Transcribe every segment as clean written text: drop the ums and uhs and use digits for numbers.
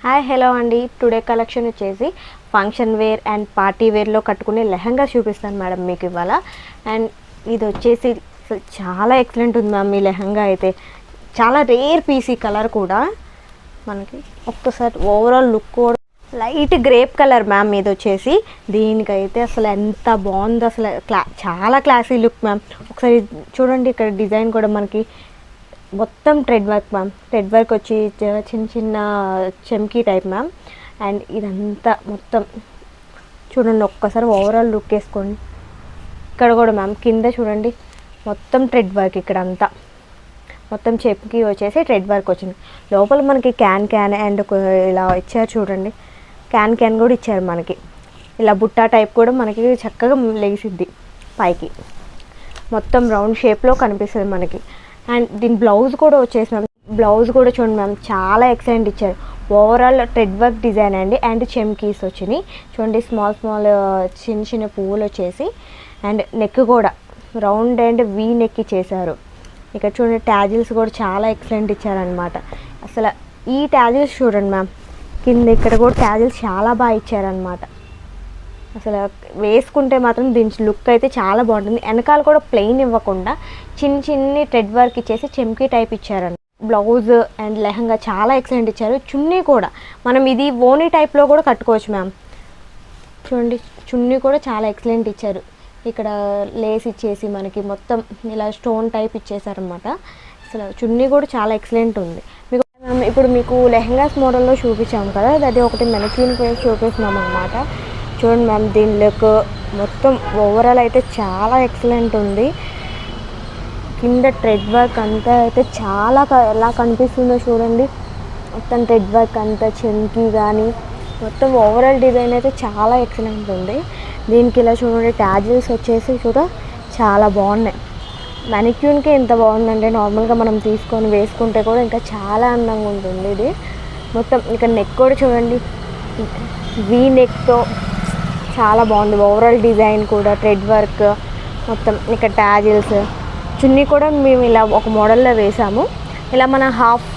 Hi hello అండి. Today collection వచ్చేసి function wear and party వేర్లో కట్టుకునే లెహంగా చూపిస్తాను మేడం మీకు ఇవాళ. అండ్ ఇది వచ్చేసి చాలా ఎక్సలెంట్ ఉంది మ్యామ్. ఈ లెహంగా అయితే చాలా రేర్ పీసీ కలర్ కూడా మనకి ఒక్కసారి ఓవరాల్ లుక్ కూడా లైట్ గ్రేప్ కలర్ మ్యామ్. ఇది వచ్చేసి దీనికైతే అసలు ఎంత బాగుందో అసలు చాలా క్లాసీ లుక్ మ్యామ్. ఒకసారి చూడండి, ఇక్కడ డిజైన్ కూడా మనకి మొత్తం thread work ma'am. Thread work వచ్చి చిన్న చిన్న చెమ్కీ టైప్ మ్యామ్. అండ్ ఇదంతా మొత్తం చూడండి, ఒక్కసారి ఓవరాల్ లుక్ వేసుకోండి. ఇక్కడ కూడా మ్యామ్ కింద చూడండి మొత్తం థ్రెడ్ వర్క్. ఇక్కడ అంతా మొత్తం చెమ్కీ వచ్చేసి థ్రెడ్ వర్క్ వచ్చింది. లోపల మనకి క్యాన్ అండ్ ఇలా ఇచ్చారు చూడండి. క్యాన్ కూడా ఇచ్చారు మనకి. ఇలా బుట్టా టైప్ కూడా మనకి చక్కగా లేసిద్ది పైకి. మొత్తం రౌండ్ షేప్లో కనిపిస్తుంది మనకి. అండ్ దీని బ్లౌజ్ కూడా వచ్చేసి మ్యామ్, బ్లౌజ్ కూడా చూడండి మ్యామ్, చాలా ఎక్సలెంట్ ఇచ్చారు. ఓవరాల్ థ్రెడ్ వర్క్ డిజైన్ అండి. అండ్ చెమ్కీస్ వచ్చినాయి చూడండి, స్మాల్ చిన్న చిన్న పువ్వులు వచ్చేసి. అండ్ నెక్ కూడా రౌండ్ అండ్ వీ నెక్ ఇచ్చేసారు. ఇక్కడ చూడండి ట్యాజిల్స్ కూడా చాలా ఎక్సలెంట్ ఇచ్చారనమాట. అసలు ఈ ట్యాజిల్స్ చూడండి మ్యామ్, కింద ఇక్కడ కూడా ట్యాజిల్స్ చాలా బాగా ఇచ్చారనమాట. అసలు వేసుకుంటే మాత్రం దీని లుక్ అయితే చాలా బాగుంటుంది. వెనకాల కూడా ప్లెయిన్ ఇవ్వకుండా చిన్ని థ్రెడ్ వర్క్ ఇచ్చేసి చెమ్కీ టైప్ ఇచ్చారని. బ్లౌజ్ అండ్ లెహంగా చాలా ఎక్సలెంట్ ఇచ్చారు. చున్నీ కూడా మనం ఇది ఓనీ టైప్లో కూడా కట్టుకోవచ్చు మ్యామ్. చూడండి చున్నీ కూడా చాలా ఎక్సలెంట్ ఇచ్చారు. ఇక్కడ లేస్ ఇచ్చేసి మనకి మొత్తం ఇలా స్టోన్ టైప్ ఇచ్చేసారనమాట. అసలు చున్నీ కూడా చాలా ఎక్సలెంట్ ఉంది. మీకు మ్యామ్ ఇప్పుడు మీకు లెహంగాస్ మోడల్లో చూపించాము కదా, అది ఒకటి మెనక్యూన్ ఫేస్ చూపిస్తున్నాం అనమాట. చూడండి మ్యామ్, దీని లుక్ మొత్తం ఓవరాల్ అయితే చాలా ఎక్సలెంట్ ఉంది. కింద థ్రెడ్ వర్క్ అంతా అయితే చాలా ఎలా కనిపిస్తుందో చూడండి. మొత్తం థ్రెడ్ వర్క్ అంతా చెమ్కీ కానీ మొత్తం ఓవరాల్ డిజైన్ అయితే చాలా ఎక్సలెంట్ ఉంది. దీనికి ఇలా చూడండి ట్యాజిల్స్ వచ్చేసి కూడా చాలా బాగున్నాయి. మెనిక్యూన్కి ఎంత బాగుందంటే నార్మల్గా మనం తీసుకొని వేసుకుంటే కూడా ఇంకా చాలా అందంగా ఉంటుంది ఇది. మొత్తం ఇక్కడ నెక్ కూడా చూడండి, వీ నెక్తో చాలా బాగుంది. ఓవరాల్ డిజైన్ కూడా థ్రెడ్ వర్క్ మొత్తం. ఇక్కడ ట్యాజిల్స్, చున్నీ కూడా మేము ఇలా ఒక మోడల్లో వేసాము. ఇలా మనం హాఫ్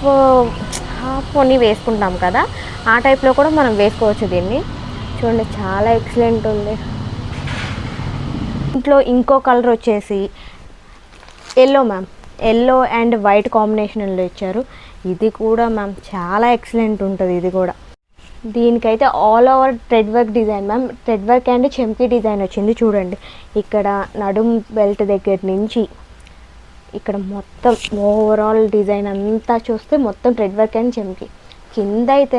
అని వేసుకుంటాం కదా, ఆ టైప్లో కూడా మనం వేసుకోవచ్చు దీన్ని. చూడండి చాలా ఎక్సలెంట్ ఉంది. ఇంట్లో ఇంకో కలర్ వచ్చేసి yellow ma'am, yellow and white కాంబినేషన్లో ఇచ్చారు. ఇది కూడా మ్యామ్ చాలా ఎక్సలెంట్ ఉంటుంది. ఇది కూడా దీనికైతే all over thread work design ma'am. Thread work and చెంకీ డిజైన్ వచ్చింది చూడండి. ఇక్కడ నడుం బెల్ట్ దగ్గర నుంచి ఇక్కడ మొత్తం ఓవరాల్ డిజైన్ అంతా చూస్తే మొత్తం థ్రెడ్ వర్క్ అండ్ చెంకీ. కింద అయితే